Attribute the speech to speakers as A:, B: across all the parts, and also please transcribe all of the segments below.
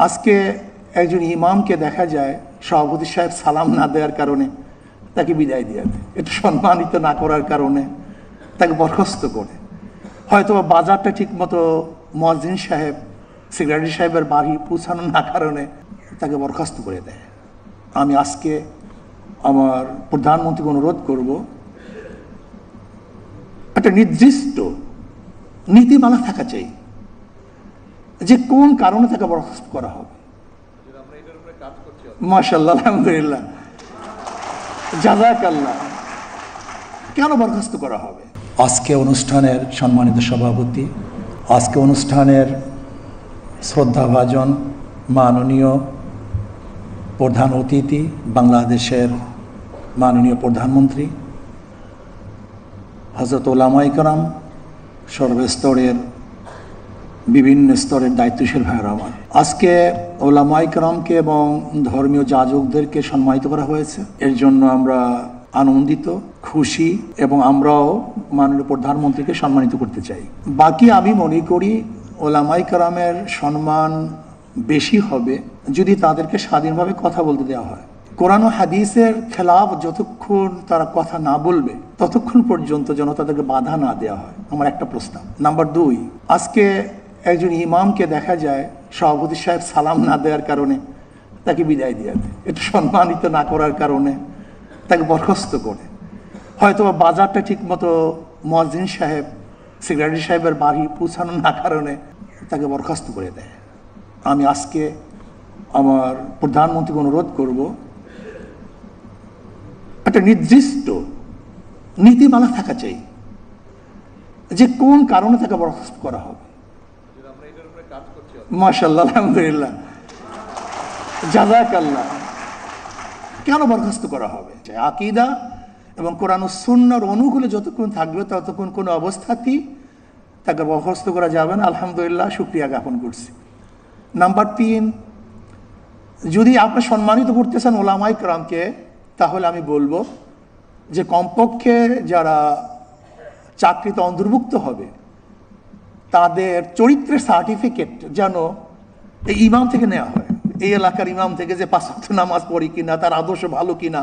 A: আজকে একজন ইমামকে দেখা যায় সভাপতি সাহেব সালাম না দেওয়ার কারণে তাকে বিদায় দিয়ে দেয়, এটা সম্মানিত না করার কারণে তাকে বরখাস্ত করে, হয়তো বাজারটা ঠিকমতো মুয়াজ্জিন সাহেব সেক্রেটারি সাহেবের বাড়ি পৌঁছানো না কারণে তাকে বরখাস্ত করে দেয়। আমি আজকে আমার প্রধানমন্ত্রীকে অনুরোধ করব, একটা নির্দিষ্ট নীতিমালা থাকা চাই যে কোন কারণে তাকে বরখাস্ত করা হবে। মাশাআল্লাহ, আলহামদুলিল্লাহ, জাযাকাল্লাহ। কেন বরখাস্ত করা হবে? আজকে অনুষ্ঠানের সম্মানিত সভাপতি, আজকে অনুষ্ঠানের শ্রদ্ধাভাজন মাননীয় প্রধান অতিথি, বাংলাদেশের মাননীয় প্রধানমন্ত্রী হযরত উলামায়ে কেরাম, সর্বস্তরের বিভিন্ন স্তরের দায়িত্বশীল ভাইয়েরা আমার, আজকে উলামায়ে কেরামকে এবং ধর্মীয় যাজকদেরকে সম্মানিত করা হয়েছে। এর জন্য আমরা আনন্দিত, খুশি এবং আমরাও মাননীয় প্রধানমন্ত্রীকে সম্মানিত করতে চাই। বাকি আমি মনে করি উলামায়ে কেরামের সম্মান বেশি হবে যদি তাদেরকে স্বাধীনভাবে কথা বলতে দেওয়া হয়। কোরআন ও হাদিসের খেলাফ যতক্ষণ তারা কথা না বলবে ততক্ষণ পর্যন্ত যেন তাদেরকে বাধা না দেওয়া হয়, আমার একটা প্রস্তাব। নাম্বার 2, আজকে একজন ইমামকে দেখা যায় সভাপতি সাহেব সালাম না দেওয়ার কারণে তাকে বিদায় দিয়ে দেয়, এটা সম্মানিত না করার কারণে তাকে বরখাস্ত করে, হয়তো বাজারটা ঠিকমতো মুয়াজ্জিন সাহেব সেক্রেটারি সাহেবের বাড়ি পৌঁছানো না কারণে তাকে বরখাস্ত করে দেয়। আমি আজকে আমার প্রধানমন্ত্রীকে অনুরোধ করব, একটা নির্দিষ্ট নীতিমালা থাকা চাই যে কোন কারণে তাকে বরখাস্ত করা হবে। মাশাআল্লাহ, আলহামদুলিল্লাহ, জাযাকাল্লাহ। কেন বরখাস্ত করা হবে? আকীদা এবং কোরআন ও সুন্নাহর অনুকূলে যতক্ষণ থাকবে ততক্ষণ কোনো অবস্থাতেই তাকে বরখাস্ত করা যাবে না। আলহামদুলিল্লাহ, শুকরিয়া জ্ঞাপন করছি। নাম্বার 3, যদি আপনি সম্মানিত করতেছেন উলামায়ে কেরামকে, তাহলে আমি বলবো যে কমপক্ষে যারা চাকরিতে অন্তর্ভুক্ত হবে তাদের চরিত্রের সার্টিফিকেট যেন এই ইমাম থেকে নেওয়া হয়, এই এলাকার ইমাম থেকে, যে 5 ওয়াক্ত নামাজ পড়ি কিনা, তার আদর্শ ভালো কিনা।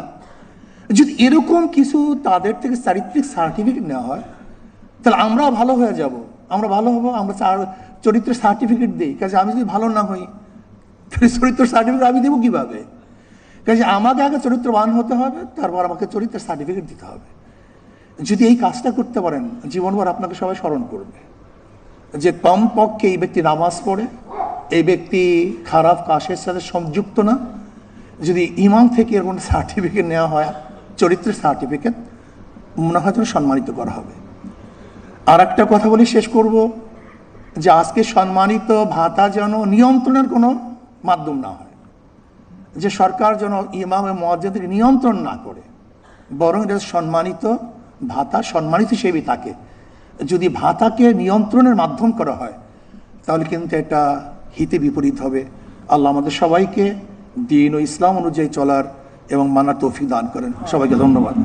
A: যদি এরকম কিছু তাদের থেকে চারিত্রিক সার্টিফিকেট নেওয়া হয় তাহলে আমরাও ভালো হয়ে যাব, আমরা ভালো হবো। আমরা চরিত্রের সার্টিফিকেট দিই, কাজে আমি যদি ভালো না হই তাহলে চরিত্রের সার্টিফিকেট আমি দেবো কীভাবে? কাজে আমাকে আগে চরিত্রবান হতে হবে, তারপর আমাকে চরিত্রের সার্টিফিকেট দিতে হবে। যদি এই কাজটা করতে পারেন জীবনভর আপনাকে সবাই স্মরণ করবে যে কমপক্ষে এই ব্যক্তি নামাজ পড়ে, এই ব্যক্তি খারাপ কাজের সাথে সংযুক্ত না। যদি ইমাম থেকে এরকম সার্টিফিকেট নেওয়া হয়, চরিত্রের সার্টিফিকেট, মনে হয় যেন সম্মানিত করা হবে। আর একটা কথা বলি, শেষ করব, যে আজকে সম্মানিত ভাতা যেন নিয়ন্ত্রণের কোনো মাধ্যম না হয়, যে সরকার যেন ইমাম এবং মুয়াজ্জিনকে নিয়ন্ত্রণ না করে, বরং এটা সম্মানিত ভাতা সম্মানিত হিসেবেই থাকে। যদি ভাতাকে নিয়ন্ত্রণের মাধ্যম করা হয় তাহলে কিন্তু এটা হিতে বিপরীত হবে। আল্লাহ আমাদের সবাইকে দ্বীন ও ইসলাম অনুযায়ী চলার এবং মানার তৌফিক দান করেন। সবাইকে ধন্যবাদ।